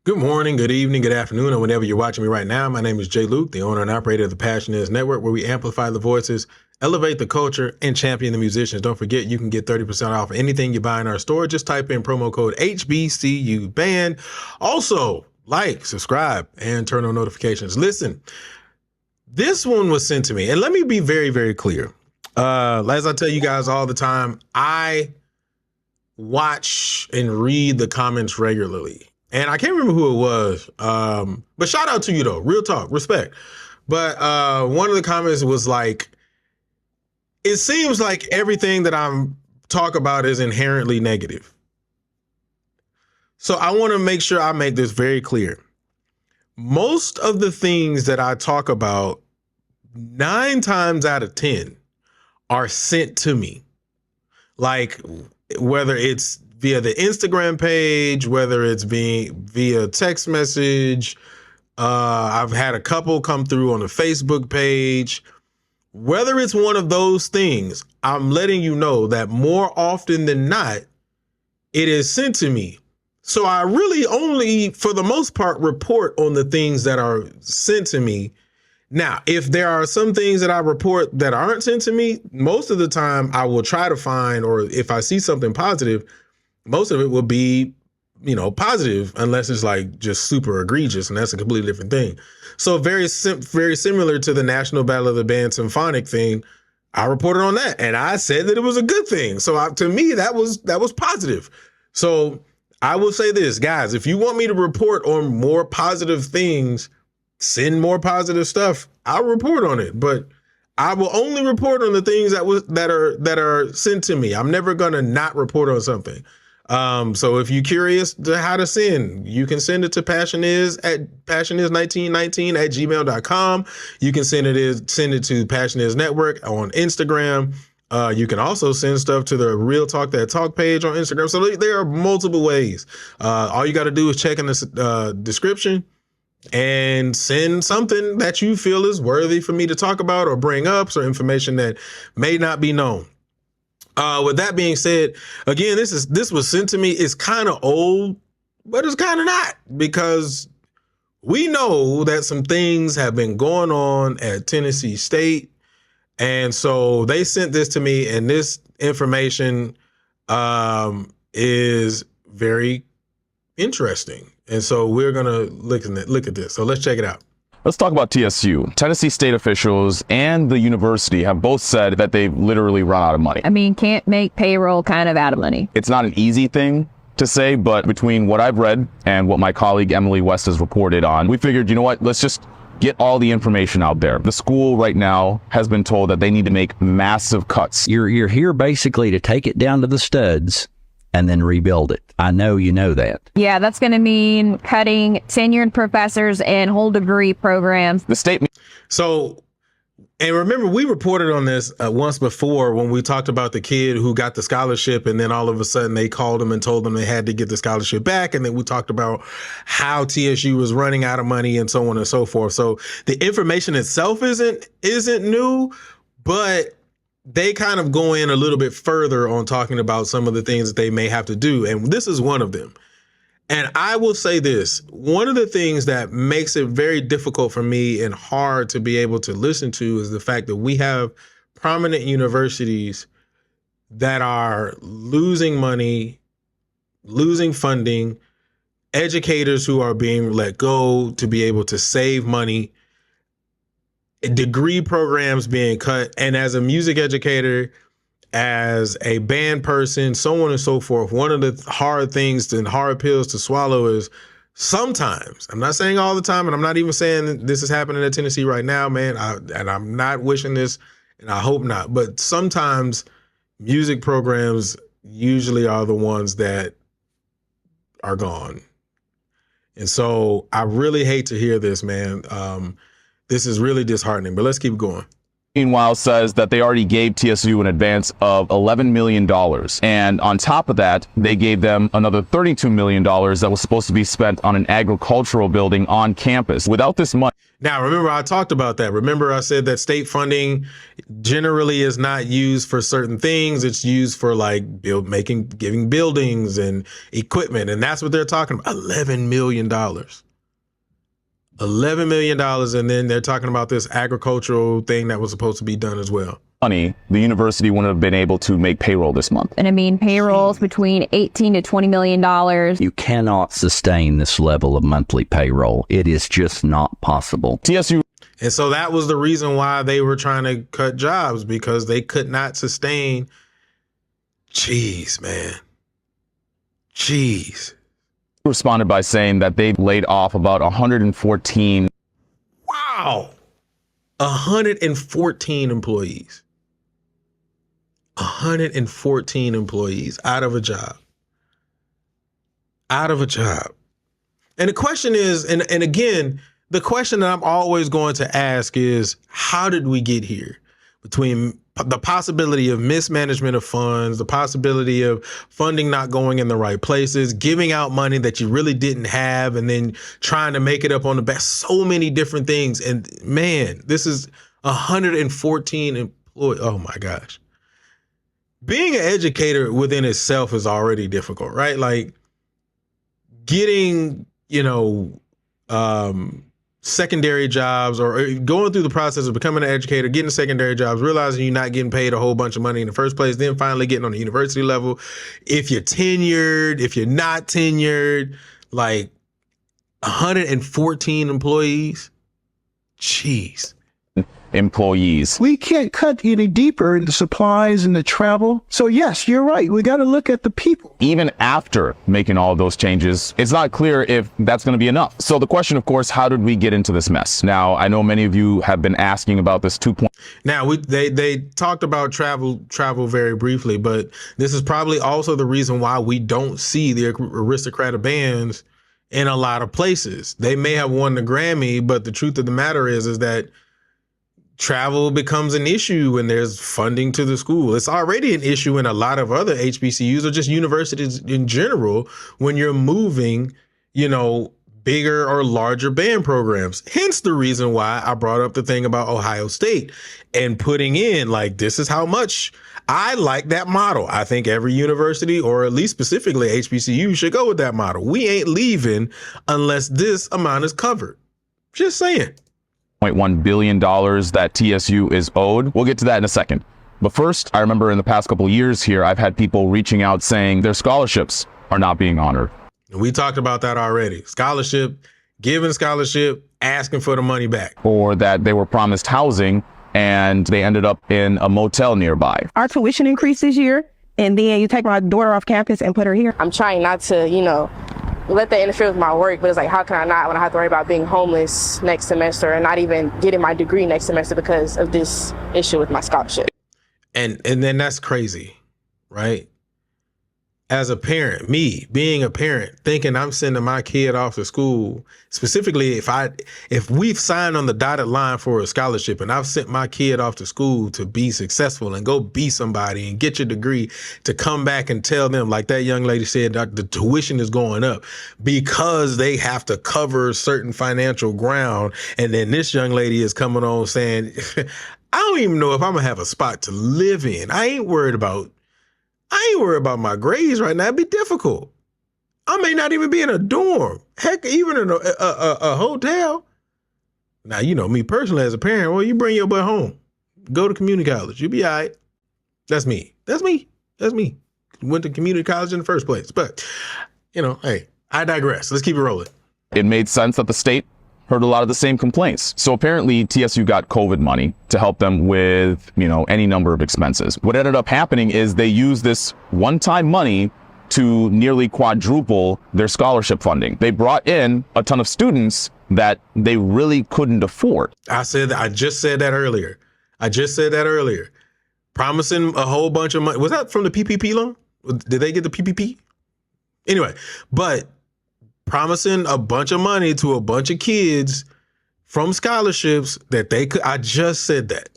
Good morning, good evening, good afternoon, or whenever you're watching me right now. My name is Jay Luke, the owner and operator of the Passion Is Network, where we amplify the voices, elevate the culture, and champion the musicians. Don't forget, you can get 30% off anything you buy in our store. Just type in promo code HBCUBAND. Also, like, subscribe, and turn on notifications. Listen, this one was sent to me, and let me be very, very clear. As I tell you guys all the time, I watch and read the comments regularly. And I can't remember who it was, but shout out to you though, real talk, respect. But one of the comments was like, it seems like everything that I'm talk about is inherently negative. So I want to make sure I make this very clear. Most of the things that I talk about, 9 times out of 10, are sent to me. Like whether it's via the Instagram page, whether it's being via text message. I've had a couple come through on the Facebook page. Whether it's one of those things, I'm letting you know that more often than not, it is sent to me. So I really only, for the most part, report on the things that are sent to me. Now, if there are some things that I report that aren't sent to me, most of the time I will try to find, or if I see something positive, most of it will be, positive, unless it's like just super egregious, and that's a completely different thing. So very similar to the National Battle of the Band Symphonic thing, I reported on that, and I said that it was a good thing. So to me, that was positive. So I will say this, guys, if you want me to report on more positive things, send more positive stuff, I'll report on it. But I will only report on the things that are sent to me. I'm never gonna not report on something. So if you're curious to how to send, you can send it to passionis1919@gmail.com. You can send it to Passion Is Network on Instagram. You can also send stuff to the Real Talk That Talk page on Instagram. So there are multiple ways. All you got to do is check in the description and send something that you feel is worthy for me to talk about or bring up, or information that may not be known. With that being said, again, this was sent to me. It's kind of old, but it's kind of not, because we know that some things have been going on at Tennessee State. And so they sent this to me, and this information is very interesting. And so we're going to look at this. So let's check it out. Let's talk about TSU. Tennessee state officials and the university have both said that they've literally run out of money. I mean, can't make payroll kind of out of money. It's not an easy thing to say, but between what I've read and what my colleague Emily West has reported on, we figured, you know what, let's just get all the information out there. The school right now has been told that they need to make massive cuts. You're here basically to take it down to the studs and then rebuild it. I know you know that. Yeah, that's going to mean cutting tenured professors and whole degree programs. The state. So, and remember, we reported on this once before when we talked about the kid who got the scholarship, and then all of a sudden they called him and told them they had to get the scholarship back. And then we talked about how TSU was running out of money and so on and so forth. So the information itself isn't new, but they kind of go in a little bit further on talking about some of the things that they may have to do. And this is one of them. And I will say this, one of the things that makes it very difficult for me and hard to be able to listen to is the fact that we have prominent universities that are losing money, losing funding, educators who are being let go to be able to save money, degree programs being cut. And as a music educator, as a band person, so on and so forth, one of the hard things and hard pills to swallow is sometimes, I'm not saying all the time, and I'm not even saying this is happening at Tennessee right now, man, and I'm not wishing this, and I hope not, but sometimes music programs usually are the ones that are gone. And so I really hate to hear this, man. This is really disheartening, but let's keep going. Meanwhile, says that they already gave TSU an advance of $11 million. And on top of that, they gave them another $32 million that was supposed to be spent on an agricultural building on campus. Without this money. Now, remember, I talked about that. Remember, I said that state funding generally is not used for certain things. It's used for like giving buildings and equipment. And that's what they're talking about. $11 million. $11 million. And then they're talking about this agricultural thing that was supposed to be done as well. Money, the university wouldn't have been able to make payroll this month. And I mean, payrolls between $18 to $20 million. You cannot sustain this level of monthly payroll. It is just not possible. TSU. And so that was the reason why they were trying to cut jobs, because they could not sustain. Jeez, man. Jeez. Responded by saying that they laid off about 114. Wow. 114 employees. 114 employees out of a job. Out of a job. And the question is, and again, the question that I'm always going to ask is, how did we get here? Between the possibility of mismanagement of funds, the possibility of funding not going in the right places, giving out money that you really didn't have, and then trying to make it up on the back, so many different things. And man, this is 114 employees. Oh my gosh. Being an educator within itself is already difficult, right? Like getting, secondary jobs, or going through the process of becoming an educator, getting secondary jobs, realizing you're not getting paid a whole bunch of money in the first place, then finally getting on the university level. If you're tenured, if you're not tenured, like 114 employees. Jeez. Employees. We can't cut any deeper in the supplies and the travel. So yes, you're right. We got to look at the people. Even after making all of those changes, it's not clear if that's going to be enough. So the question, of course, how did we get into this mess? Now, I know many of you have been asking about this 2 point. Now, they talked about travel very briefly, but this is probably also the reason why we don't see the aristocratic bands in a lot of places. They may have won the Grammy, but the truth of the matter is that travel becomes an issue when there's funding to the school. It's already an issue in a lot of other HBCUs or just universities in general when you're moving, bigger or larger band programs. Hence the reason why I brought up the thing about Ohio State and putting in, like, this is how much. I like that model. I think every university, or at least specifically HBCU, should go with that model. We ain't leaving unless this amount is covered. Just saying. $1 billion that TSU is owed. We'll get to that in a second. But first, I remember in the past couple of years here, I've had people reaching out saying their scholarships are not being honored. We talked about that already. Giving scholarship, asking for the money back. Or that they were promised housing and they ended up in a motel nearby. Our tuition increased this year, and then you take my daughter off campus and put her here. I'm trying not to, let that interfere with my work, but it's like, how can I not when I have to worry about being homeless next semester and not even getting my degree next semester because of this issue with my scholarship? And then that's crazy, right? As a parent, me being a parent, thinking I'm sending my kid off to school, specifically if we've signed on the dotted line for a scholarship and I've sent my kid off to school to be successful and go be somebody and get your degree, to come back and tell them, like that young lady said, the tuition is going up because they have to cover certain financial ground. And then this young lady is coming on saying, I don't even know if I'm gonna have a spot to live in. I ain't worried about my grades right now. It'd be difficult. I may not even be in a dorm. Heck, even in a hotel. Now, me personally as a parent, well, you bring your butt home. Go to community college. You'll be all right. That's me. Went to community college in the first place. But, hey, I digress. Let's keep it rolling. It made sense that the state heard a lot of the same complaints. So apparently TSU got COVID money to help them with, any number of expenses. What ended up happening is they used this one-time money to nearly quadruple their scholarship funding. They brought in a ton of students that they really couldn't afford. I just said that earlier. Promising a whole bunch of money. Was that from the PPP loan? Did they get the PPP? Anyway, but promising a bunch of money to a bunch of kids from scholarships that they could. I just said that.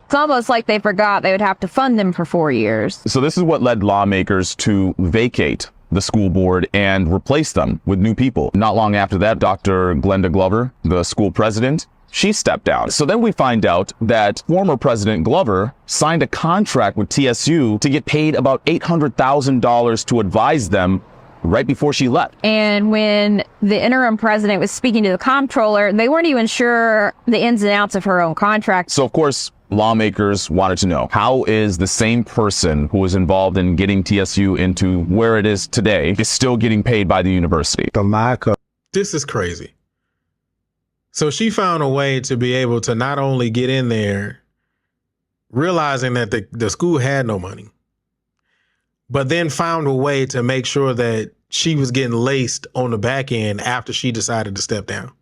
It's almost like they forgot they would have to fund them for 4 years. So this is what led lawmakers to vacate the school board and replace them with new people. Not long after that, Dr. Glenda Glover, the school president, she stepped down. So then we find out that former President Glover signed a contract with TSU to get paid about $800,000 to advise them right before she left. And when the interim president was speaking to the comptroller, they weren't even sure the ins and outs of her own contract. So of course, lawmakers wanted to know, how is the same person who was involved in getting TSU into where it is today is still getting paid by the university? The lack of This is crazy. So she found a way to be able to not only get in there, realizing that the school had no money, but then found a way to make sure that she was getting laced on the back end after she decided to step down.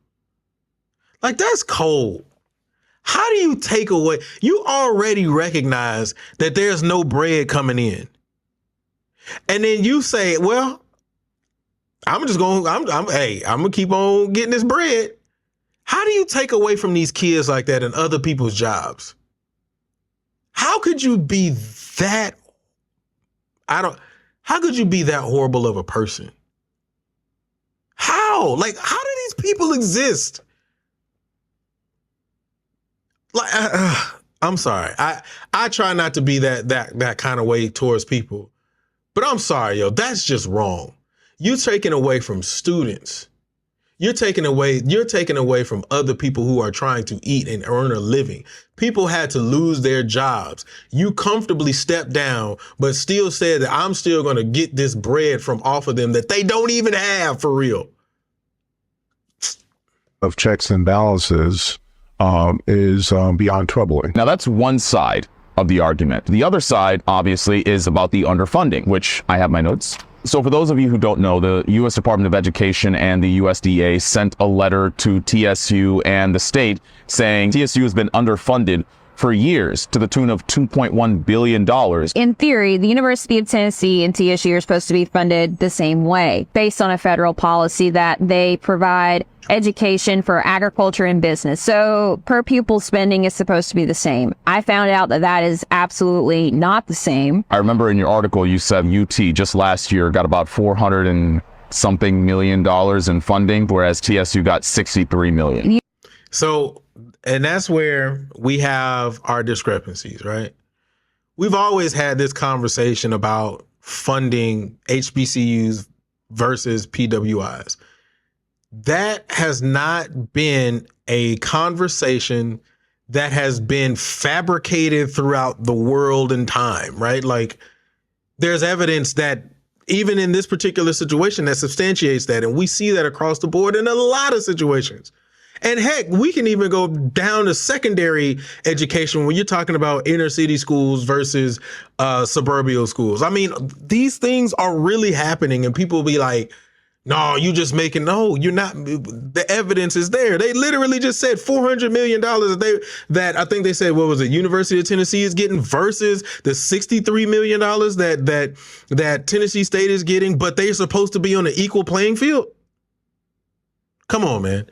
Like, that's cold. How do you take away? You already recognize that there's no bread coming in. And then you say, well, I'm gonna keep on getting this bread. How do you take away from these kids like that and other people's jobs? How could you be that? How could you be that horrible of a person? How? Like, how do these people exist? Like, I'm sorry. I try not to be that kind of way towards people, but I'm sorry, yo. That's just wrong. You're taking away from students. You're taking away from other people who are trying to eat and earn a living. People had to lose their jobs. You comfortably stepped down, but still said that I'm still going to get this bread from off of them that they don't even have for real. of checks and balances is beyond troubling. Now that's one side of the argument. The other side, obviously, is about the underfunding, which I have my notes. So for those of you who don't know, the U.S. Department of Education and the USDA sent a letter to TSU and the state saying TSU has been underfunded for years to the tune of $2.1 billion. In theory, the University of Tennessee and TSU are supposed to be funded the same way, based on a federal policy that they provide education for agriculture and business. So per pupil spending is supposed to be the same. I found out that that is absolutely not the same. I remember in your article you said UT just last year got about $400 and something million in funding, whereas TSU got $63 million. So, and that's where we have our discrepancies, right? We've always had this conversation about funding HBCUs versus PWIs. That has not been a conversation that has been fabricated throughout the world and time, right? Like, there's evidence that even in this particular situation that substantiates that. And we see that across the board in a lot of situations. And heck, we can even go down to secondary education when you're talking about inner city schools versus suburban schools. I mean, these things are really happening and people be like, no, you just making, no, you're not. The evidence is there. They literally just said $400 million that I think they said, what was it? University of Tennessee is getting versus the $63 million that Tennessee State is getting, but they're supposed to be on an equal playing field. Come on, man.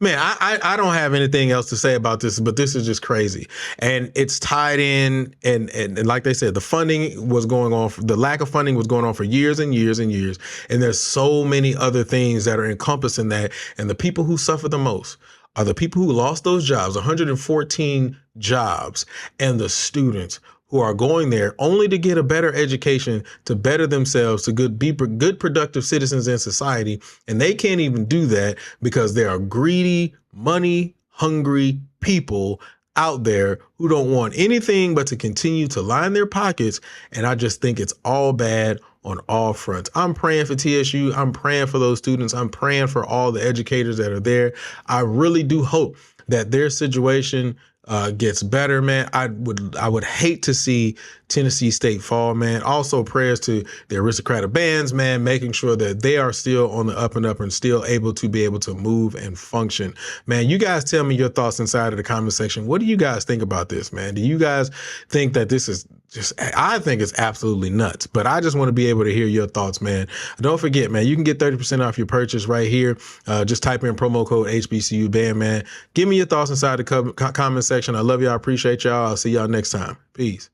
Man, I don't have anything else to say about this, but this is just crazy. And it's tied in. And like they said, the funding was going on. The lack of funding was going on for years and years and years. And there's so many other things that are encompassing that. And the people who suffer the most are the people who lost those jobs, 114 jobs, and the students who are going there only to get a better education, to better themselves, to be good, productive citizens in society. And they can't even do that because there are greedy, money hungry people out there who don't want anything but to continue to line their pockets. And I just think it's all bad on all fronts. I'm praying for TSU. I'm praying for those students. I'm praying for all the educators that are there. I really do hope that their situation gets better, man. I would hate to see Tennessee State fall, man. Also prayers to the aristocratic bands, man, making sure that they are still on the up and up and still able to move and function. Man, you guys tell me your thoughts inside of the comment section. What do you guys think about this, man? Do you guys think that this is I think it's absolutely nuts, but I just want to be able to hear your thoughts, man. Don't forget, man, you can get 30% off your purchase right here. Just type in promo code HBCU band, man. Give me your thoughts inside the comment section. I love y'all. I appreciate y'all. I'll see y'all next time. Peace.